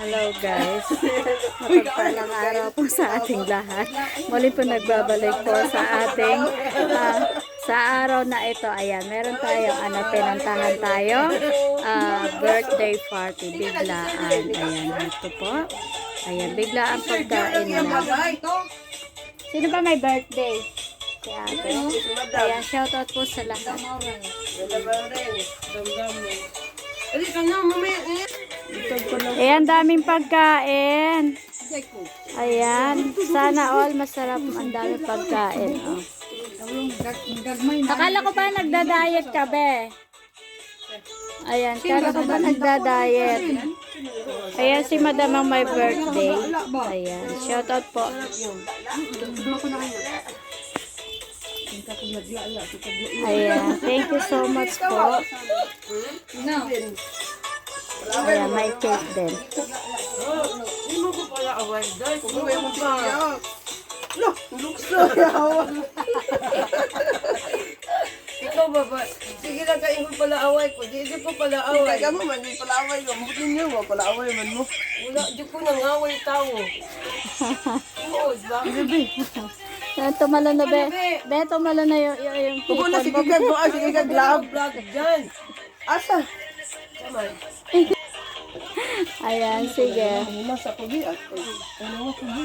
Hello guys, mapagpalang araw po sa ating lahat. Muli po nagbabalik po sa ating sa araw na ito. Ayan, meron tayong pinantahan tayo birthday party, biglaan. Ayan, ito po. Ayan, biglaan pagkain na. Sino ba may birthday? Si ate. Ayan, shoutout po sa lahat. Ayan, daming pagkain. Ayan, sana all masarap, ang daming pagkain. Oh. Akala ko ba nagda-diet ka, be? Ayan, akala ko ba nagda-diet? Ayan, si madam ang may birthday. Ayan, shoutout po. Ayan, thank you so much po. Ayan, may cake din. Hindi mo ko pala away, guys. Umuwi mo pa. Lukso. Ikaw ba ba? Sige lang kayo pala away ko. Di ko pala away. Kaya mo man, di pala away ko. Mabutin niyo mo, pala away man mo. Wala, di ko nang away tao. Oo, ba? Tumalo na, be. Be, tumalo na yung Kubo na, sige ka, doa, sige ka, vlog dyan. Asa? Ayan, sige. Ano sa pugi? Ano sa pugi?